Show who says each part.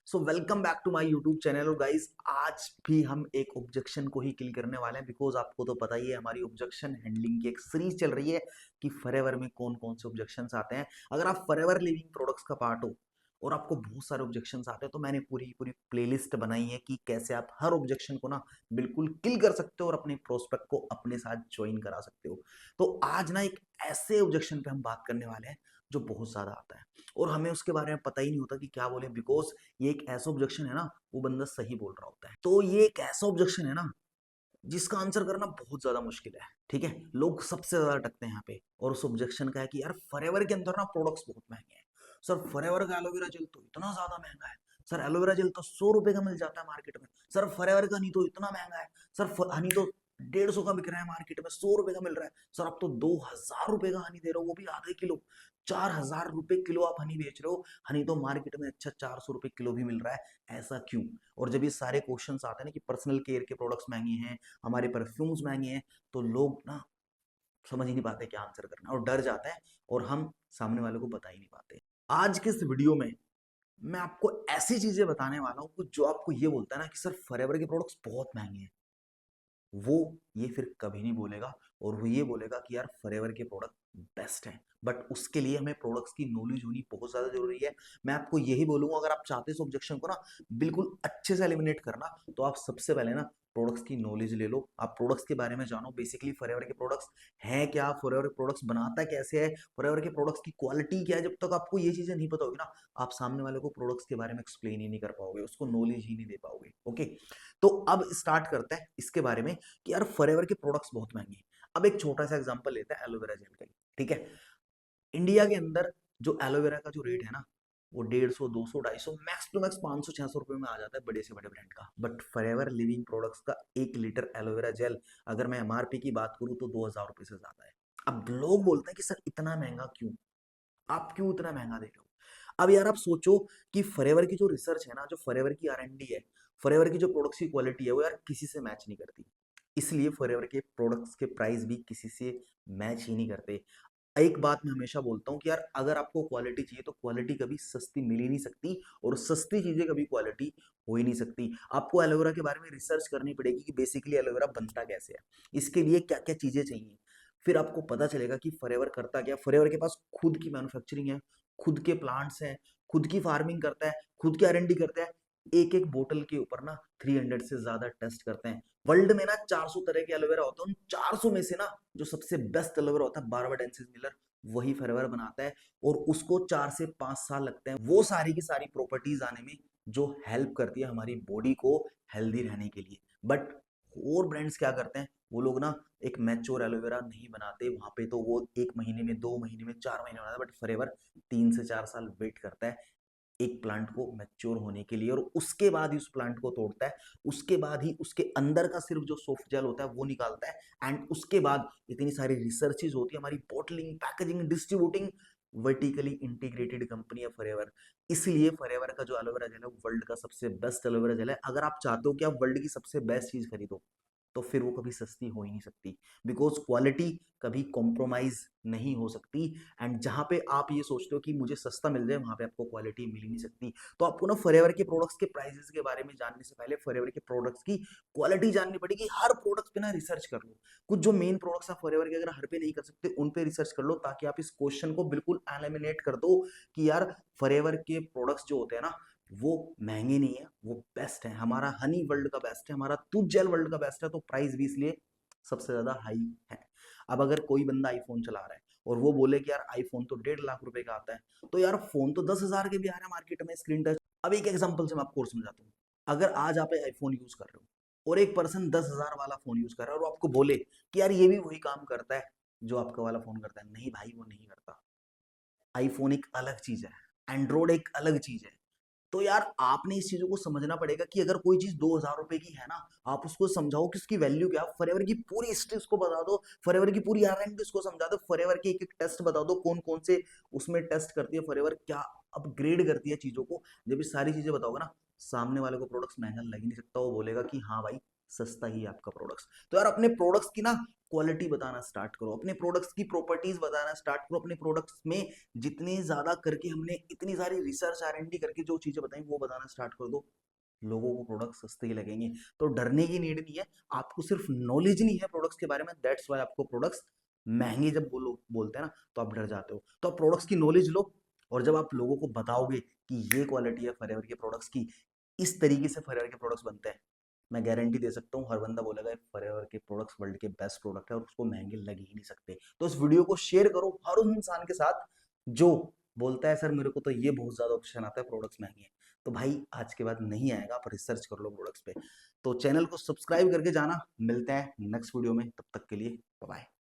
Speaker 1: So welcome back to my YouTube channel. और guys आज भी हम एक ऑब्जेक्शन को ही किल करने वाले हैं, बिकॉज आपको तो पता ही है हमारी ऑब्जेक्शन हैंडलिंग की एक सीरीज चल रही है कि फॉरएवर में कौन कौन से ऑब्जेक्शंस आते हैं। अगर आप फॉरएवर लिविंग प्रोडक्ट्स का पार्ट हो और आपको बहुत सारे ऑब्जेक्शंस आते हैं तो मैंने पूरी पूरी प्लेलिस्ट बनाई है कि कैसे आप हर ऑब्जेक्शन को ना बिल्कुल किल कर सकते हो और अपने प्रोस्पेक्ट को अपने साथ ज्वाइन करा सकते हो। तो आज ना एक ऐसे ऑब्जेक्शन पे हम बात करने वाले हैं जो बहुत ज्यादा आता है और हमें उसके बारे में पता ही नहीं होता कि क्या बोले, बिकॉज ये एक ऐसा ऑब्जेक्शन है ना, वो बंदा सही बोल रहा होता है। तो ये एक ऐसा ऑब्जेक्शन है ना जिसका आंसर करना बहुत ज्यादा मुश्किल है। ठीक है, लोग सबसे ज्यादा अटकते हैं यहाँ पे। और उस ऑब्जेक्शन का है कि यार फॉरएवर के अंदर ना प्रोडक्ट्स बहुत महंगे हैं। सर फॉरएवर का एलोवेरा जेल तो इतना ज्यादा महंगा है। सर एलोवेरा जेल तो 100 रुपए का मिल जाता है मार्केट में। सर फॉरएवर का हनी तो इतना महंगा है। सर हनी तो 150 का बिक रहा है मार्केट में, 100 रुपए का मिल रहा है। सर आप तो 2000 रुपए का हनी दे रहे हो, वो भी आधे किलो। 4000 रुपए किलो आप हनी बेच रहे हो। हनी तो मार्केट में अच्छा 400 रुपए किलो भी मिल रहा है, ऐसा क्यों? और जब ये सारे क्वेश्चंस आते हैं ना कि पर्सनल केयर के प्रोडक्ट्स महंगे हैं, हमारे परफ्यूम्स महंगे हैं, तो लोग ना समझ ही नहीं पाते क्या आंसर करना और डर जाते हैं और हम सामने वाले को बता ही नहीं पाते। आज के इस वीडियो में मैं आपको ऐसी चीजें बताने वाला हूँ जो आपको ये बोलता है ना कि सर फॉरएवर के प्रोडक्ट्स बहुत महंगे हैं, वो ये फिर कभी नहीं बोलेगा। और वो ये बोलेगा कि यार फॉरएवर के प्रोडक्ट बेस्ट हैं, बट उसके लिए हमें प्रोडक्ट्स की नॉलेज होनी बहुत ज्यादा जरूरी है। मैं आपको यही बोलूंगा, अगर आप चाहते हो ऑब्जेक्शन को ना बिल्कुल अच्छे से एलिमिनेट करना, तो आप सबसे पहले ना प्रोडक्ट्स की नॉलेज ले लो। आप प्रोडक्ट्स के बारे में जानो, बेसिकली फॉरएवर के प्रोडक्ट्स हैं क्या, फॉरएवर के प्रोडक्ट्स बनाता कैसे है, फॉरएवर के प्रोडक्ट्स की क्वालिटी क्या है। जब तक आपको ये चीजें नहीं पता होगी ना, आप सामने वाले को प्रोडक्ट्स के बारे में एक्सप्लेन ही नहीं कर पाओगे, उसको नॉलेज ही नहीं दे पाओगे। ओके, तो अब स्टार्ट करते हैं इसके बारे में कि यार फॉरएवर के प्रोडक्ट्स बहुत महंगे हैं। अब एक छोटा सा एग्जांपल लेते हैं एलोवेरा जेल का। ठीक है, इंडिया के अंदर जो एलोवेरा का जो रेट है ना, वो 150, 200, 250, मैक्स टू मैक्स 500, 600 रुपए में आ जाता है बड़े से बड़े ब्रांड का। बट फॉरएवर लिविंग प्रोडक्ट्स का 1 लीटर एलोवेरा जेल अगर मैं एमआरपी की बात करूं तो 2000 रुपए से ज्यादा है। अब लोग बोलते हैं कि सर इतना महंगा क्यों, आप क्यों इतना महंगा दे रहे हो? अब यार आप सोचो कि फॉरएवर की जो रिसर्च है ना, जो फॉरएवर की आर&डी है, फॉरएवर की जो प्रोडक्ट्स की क्वालिटी है, वो यार किसी से मैच नहीं करती। इसलिए फॉरएवर के प्रोडक्ट्स के प्राइस भी किसी से मैच ही नहीं करते। एक बात मैं हमेशा बोलता हूँ कि यार अगर आपको क्वालिटी चाहिए तो क्वालिटी कभी सस्ती मिल ही नहीं सकती, और सस्ती चीजें कभी क्वालिटी हो ही नहीं सकती। आपको एलोवेरा के बारे में रिसर्च करनी पड़ेगी कि बेसिकली एलोवेरा बनता कैसे है, इसके लिए क्या क्या चीजें चाहिए। फिर आपको पता चलेगा कि फॉरएवर करता क्या। फॉरएवर के पास खुद की मैन्युफैक्चरिंग है, खुद के प्लांट्स हैं, खुद की फार्मिंग करता है, खुद की आर&डी करता है। एक एक बोतल के ऊपर ना 300 से ज्यादा टेस्ट करते हैं। वर्ल्ड में ना 400 तरह के एलोवेरा होते हैं, उन 400 में से ना जो सबसे बेस्ट एलोवेरा होता है बारबाडेंसिस मिलर, वही फॉरएवर बनाता है। और उसको 4 से 5 साल लगते हैं वो सारी की सारी प्रॉपर्टीज आने में, जो हेल्प करती है हमारी बॉडी को हेल्दी रहने के लिए। बट और ब्रांड्स क्या करते हैं, वो लोग ना एक मैच्योर एलोवेरा नहीं बनाते, वहां पे तो वो 1 महीने में, 2 महीने में, 4 महीने बनाता है। बट फॉरएवर 3 से 4 साल वेट करता है एक प्लांट को मैच्योर होने के लिए, और उसके बाद ही उस प्लांट को तोड़ता है। उसके बाद ही उसके अंदर का सिर्फ जो सॉफ्ट जेल होता है वो निकालता है। एंड उसके बाद इतनी सारी रिसर्चेज होती है, हमारी bottling, packaging, distributing, vertically integrated company है फॉरएवर। इसलिए फॉरएवर का जो एलोवेरा जेल है वो वर्ल्ड का सबसे बेस्ट एलोवेरा जेल है। अगर आप चाहते हो कि आप वर्ल्ड की सबसे बेस्ट चीज खरीदो, तो फिर वो कभी सस्ती हो ही नहीं सकती, बिकॉज क्वालिटी कभी कॉम्प्रोमाइज नहीं हो सकती। एंड जहां पे आप ये सोचते हो कि मुझे सस्ता मिल जाए, वहां पे आपको क्वालिटी मिल ही नहीं सकती। तो आपको ना फॉरएवर के प्रोडक्ट्स के प्राइसेस के बारे में जानने से पहले फॉरएवर के प्रोडक्ट्स की क्वालिटी जाननी पड़ेगी। हर प्रोडक्ट पे ना रिसर्च कर लो। कुछ जो मेन प्रोडक्ट्स आप फॉरएवर के अगर हर पे नहीं कर सकते, उन पे रिसर्च कर लो, ताकि आप इस क्वेश्चन को बिल्कुल एलिमिनेट कर दो कि यार फॉरएवर के प्रोडक्ट्स जो होते हैं ना, वो महंगे नहीं है, वो बेस्ट है। हमारा हनी वर्ल्ड का बेस्ट है, हमारा टूथ जेल वर्ल्ड का बेस्ट है, तो प्राइस भी इसलिए सबसे ज्यादा हाई है। अब अगर कोई बंदा आईफोन चला रहा है और वो बोले कि यार आईफोन तो 1.5 लाख रुपए का आता है, तो यार फोन तो 10,000 के भी आ रहा है मार्केट में, स्क्रीन टच। अब एक एग्जांपल से मैं आपको और समझाता हूँ। अगर आज आप आईफोन यूज कर रहे हो और एक पर्सन 10,000 वाला फोन यूज कर रहा है, और वो आपको बोले कि यार ये भी वही काम करता है जो आपका वाला फोन करता है, नहीं भाई वो नहीं करता। आईफोन एक अलग चीज है, एंड्रॉइड एक अलग चीज है। तो यार आपने इस चीजों को समझना पड़ेगा कि अगर कोई चीज 2,000 रुपए की है ना, आप उसको समझाओ कि उसकी वैल्यू क्या। फॉरएवर की पूरी हिस्ट्री उसको बता दो, फॉरएवर की पूरी आर&डी उसको समझा दो, फॉरएवर के एक एक टेस्ट बता दो, कौन कौन से उसमें टेस्ट करती है फॉरएवर, क्या अपग्रेड करती है चीजों को। जब ये सारी चीजें बताओगे ना, सामने वाले को प्रोडक्ट्स महंगा लग ही नहीं सकता, वो बोलेगा कि हाँ भाई सस्ता ही है आपका प्रोडक्ट्स। तो यार अपने प्रोडक्ट्स की ना क्वालिटी बताना स्टार्ट करो, अपने प्रोडक्ट्स की प्रॉपर्टीज बताना स्टार्ट करो, अपने प्रोडक्ट्स में जितनी ज्यादा करके हमने इतनी सारी रिसर्च R&D करके जो चीजें बताई वो बताना स्टार्ट कर दो, लोगों को प्रोडक्ट सस्ते ही लगेंगे। तो डरने की नीड नहीं है, आपको सिर्फ नॉलेज नहीं है प्रोडक्ट्स के बारे में, दैट्स वाई आपको प्रोडक्ट्स महंगे जब बोलते हैं ना तो आप डर जाते हो। तो आप प्रोडक्ट्स की नॉलेज लो, और जब आप लोगों को बताओगे कि ये क्वालिटी है फॉरएवर के प्रोडक्ट्स की, इस तरीके से फॉरएवर के प्रोडक्ट्स बनते हैं, मैं गारंटी दे सकता हूँ हर बंदा बोलेगा फॉरएवर के प्रोडक्ट्स वर्ल्ड के बेस्ट प्रोडक्ट है और उसको महंगे लग ही नहीं सकते। तो इस वीडियो को शेयर करो हर उस इंसान के साथ जो बोलता है सर मेरे को तो ये बहुत ज्यादा ऑप्शन आता है, प्रोडक्ट्स महंगे हैं। तो भाई आज के बाद नहीं आएगा, आप रिसर्च कर लो प्रोडक्ट्स पे। तो चैनल को सब्सक्राइब करके जाना, मिलते हैं नेक्स्ट वीडियो में, तब तक के लिए बाय।